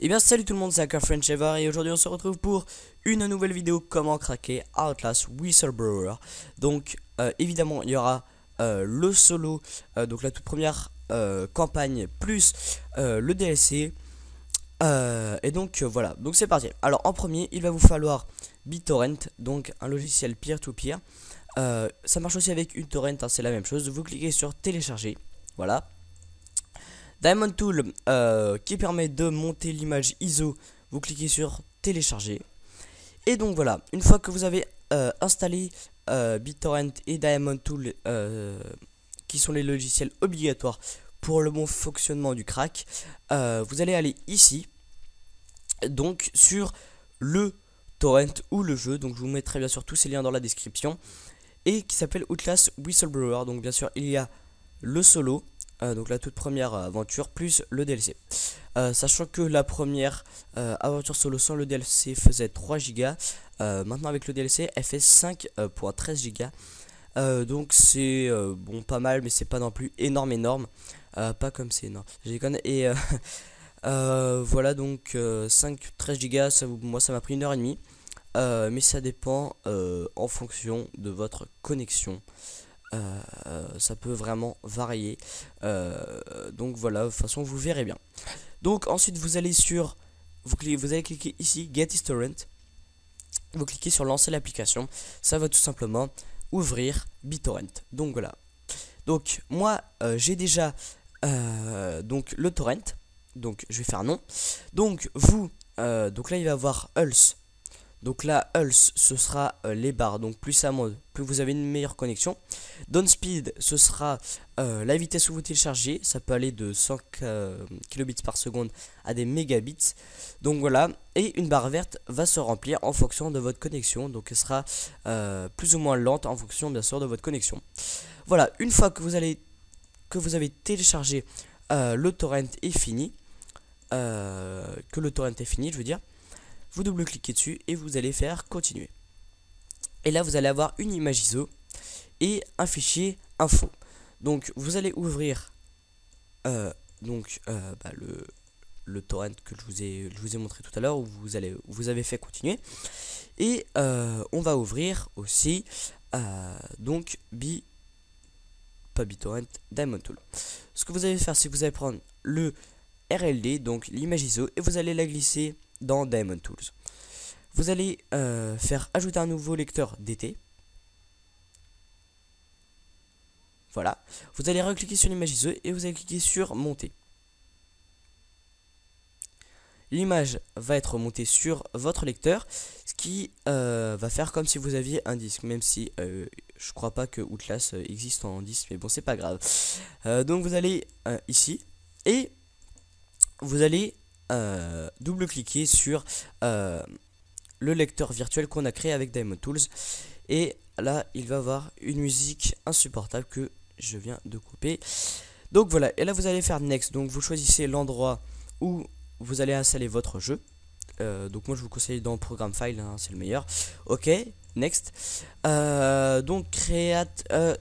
Et bien salut tout le monde, c'est HackerFriendShaver et aujourd'hui on se retrouve pour une nouvelle vidéo comment craquer Outlast Whistleblower. Donc évidemment il y aura le solo, donc la toute première campagne plus le DLC. Et donc voilà, donc c'est parti. Alors en premier il va vous falloir BitTorrent, donc un logiciel peer-to-peer. Ça marche aussi avec uTorrent, hein, c'est la même chose. Vous cliquez sur télécharger, voilà. Diamond Tool qui permet de monter l'image ISO, vous cliquez sur télécharger. Et donc voilà, une fois que vous avez installé BitTorrent et Diamond Tool qui sont les logiciels obligatoires pour le bon fonctionnement du crack, vous allez aller ici, donc sur le torrent ou le jeu, donc je vous mettrai bien sûr tous ces liens dans la description, et qui s'appelle Outlast Whistleblower. Donc bien sûr il y a le solo, donc la toute première aventure plus le DLC, sachant que la première aventure solo sans le DLC faisait 3 Go, maintenant avec le DLC elle fait 5.13 Go, donc c'est bon, pas mal, mais c'est pas non plus énorme, pas comme c'est énorme, j'ai déconne. Et voilà, donc 5-13 Go, moi ça m'a pris 1h30, mais ça dépend en fonction de votre connexion. Ça peut vraiment varier, donc voilà, de toute façon vous verrez bien. Donc ensuite vous allez sur vous allez cliquer ici Get Torrent, vous cliquez sur lancer l'application, ça va tout simplement ouvrir BitTorrent. Donc voilà, donc moi j'ai déjà donc le torrent, donc je vais faire non. Donc vous donc là il va avoir else. Donc là, else, ce sera les barres, donc plus ça monte, plus vous avez une meilleure connexion. Downspeed, ce sera la vitesse où vous téléchargez, ça peut aller de 100 kilobits par seconde à des mégabits. Donc voilà, et une barre verte va se remplir en fonction de votre connexion, donc elle sera plus ou moins lente en fonction bien sûr de votre connexion. Voilà, une fois que vous avez téléchargé le torrent est fini, je veux dire, vous double-cliquez dessus et vous allez faire continuer. Et là vous allez avoir une image ISO et un fichier info. Donc vous allez ouvrir le torrent que je vous ai montré tout à l'heure, où vous avez fait continuer. Et on va ouvrir aussi donc pas BitTorrent, Diamond Tool. Ce que vous allez faire, c'est que vous allez prendre le RLD, donc l'image ISO, et vous allez la glisser dans Diamond Tools. Vous allez faire ajouter un nouveau lecteur DT. Voilà. Vous allez recliquer sur l'image ISO et vous allez cliquer sur monter. L'image va être montée sur votre lecteur, ce qui va faire comme si vous aviez un disque, même si je crois pas que Outlast existe en disque, mais bon, c'est pas grave. Donc vous allez ici et vous allez double-cliquer sur le lecteur virtuel qu'on a créé avec Diamond Tools, et là il va avoir une musique insupportable que je viens de couper. Donc voilà, et là vous allez faire next, donc vous choisissez l'endroit où vous allez installer votre jeu. Donc moi je vous conseille dans Program File, hein, c'est le meilleur. Ok, next. Donc create a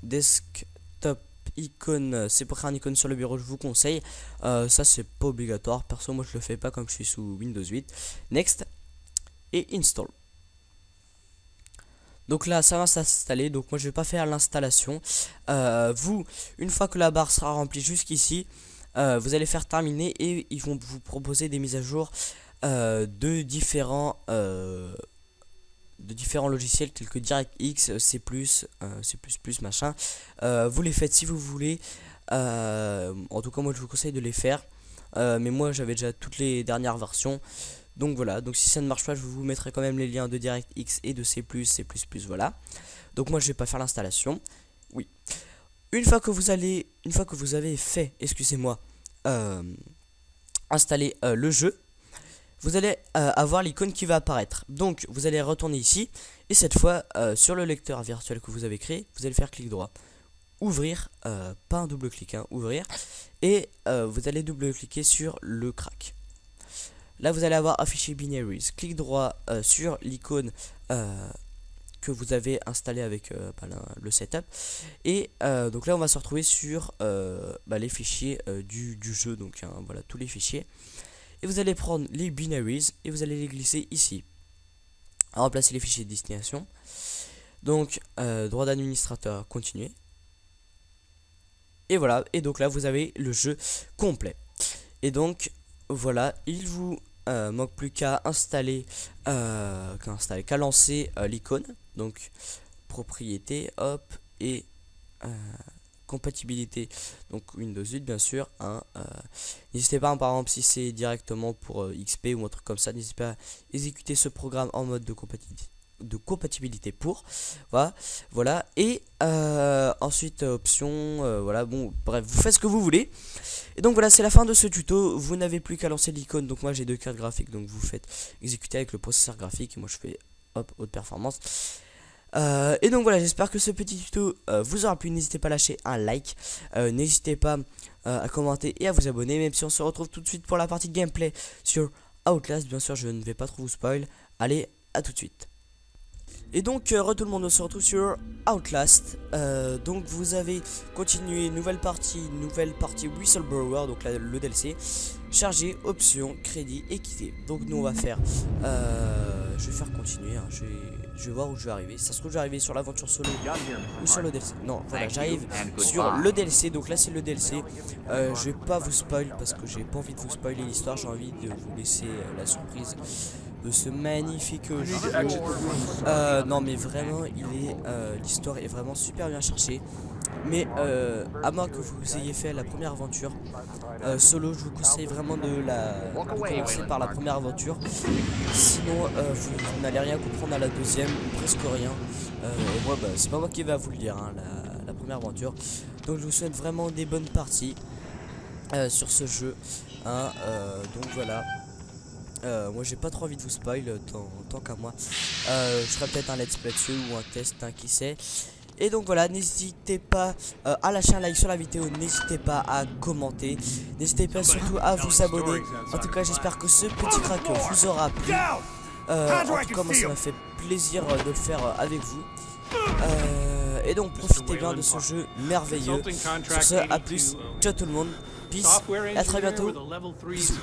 desktop icône, c'est pour créer un icône sur le bureau, je vous conseille. Ça c'est pas obligatoire, perso moi je le fais pas comme je suis sous Windows 8. Next et install. Donc là ça va s'installer, donc moi je vais pas faire l'installation. Une fois que la barre sera remplie jusqu'ici, vous allez faire terminer et ils vont vous proposer des mises à jour de différents logiciels tels que DirectX, C++, C++, machin. Vous les faites si vous voulez. En tout cas moi je vous conseille de les faire. Mais moi j'avais déjà toutes les dernières versions. Donc voilà, donc si ça ne marche pas, je vous mettrai quand même les liens de DirectX et de C++, voilà. Donc moi je vais pas faire l'installation. Oui. Une fois que vous avez fait, excusez-moi, installer le jeu, vous allez avoir l'icône qui va apparaître. Donc vous allez retourner ici, et cette fois sur le lecteur virtuel que vous avez créé, vous allez faire clic droit, ouvrir, pas un double clic, hein, ouvrir, et vous allez double cliquer sur le crack. Là vous allez avoir affiché binaries, clic droit sur l'icône que vous avez installé avec le setup, et donc là on va se retrouver sur les fichiers du jeu, donc hein, voilà tous les fichiers. et vous allez prendre les binaries et vous allez les glisser ici. À remplacer les fichiers de destination. Donc droit d'administrateur, continuer. Et voilà, et donc là vous avez le jeu complet. Et donc voilà, il vous manque plus qu'à installer, qu'à lancer l'icône. Donc propriété, hop, et compatibilité, donc Windows 8 bien sûr, hein, n'hésitez pas, par exemple si c'est directement pour XP ou un truc comme ça, n'hésitez pas à exécuter ce programme en mode de compatibilité pour, voilà, et ensuite option, voilà, bon bref, vous faites ce que vous voulez. Et donc voilà, c'est la fin de ce tuto. Vous n'avez plus qu'à lancer l'icône. Donc moi j'ai 2 cartes graphiques, donc vous faites exécuter avec le processeur graphique, et moi je fais hop, haute performance. Et donc voilà, j'espère que ce petit tuto vous aura plu. N'hésitez pas à lâcher un like, n'hésitez pas à commenter et à vous abonner, même si on se retrouve tout de suite pour la partie de gameplay sur Outlast. Bien sûr je ne vais pas trop vous spoil. Allez, à tout de suite. Et donc tout le monde, on se retrouve sur Outlast. Donc vous avez continué, nouvelle partie Whistleblower, donc là, le DLC. Charger, options, crédit et quitter. Donc nous on va faire, je vais faire continuer, hein. Je vais voir où je vais arriver. Ça se trouve je vais arriver sur l'aventure solo ou sur le DLC. Non, voilà, j'arrive sur le DLC. Donc là c'est le DLC. Je vais pas vous spoil parce que j'ai pas envie de vous spoiler l'histoire. J'ai envie de vous laisser la surprise de ce magnifique jeu. Non mais vraiment l'histoire est vraiment super bien cherchée. Mais à moins que vous ayez fait la première aventure solo, je vous conseille vraiment de commencer par la première aventure. Sinon vous n'allez rien comprendre à la deuxième, ou presque rien. Et moi c'est pas moi qui va vous le dire, hein, la première aventure. Donc je vous souhaite vraiment des bonnes parties sur ce jeu, hein, donc voilà. Moi j'ai pas trop envie de vous spoil tant qu'à moi. Je ferai peut-être un let's play dessus ou un test, hein, qui sait. Et donc voilà, n'hésitez pas à lâcher un like sur la vidéo, n'hésitez pas à commenter, n'hésitez pas surtout à vous abonner. En tout cas j'espère que ce petit crack vous aura plu. En tout cas moi ça m'a fait plaisir de le faire avec vous. Et donc profitez bien de ce jeu merveilleux. Sur ce, à plus, ciao tout le monde, peace, et à très bientôt. Bisous.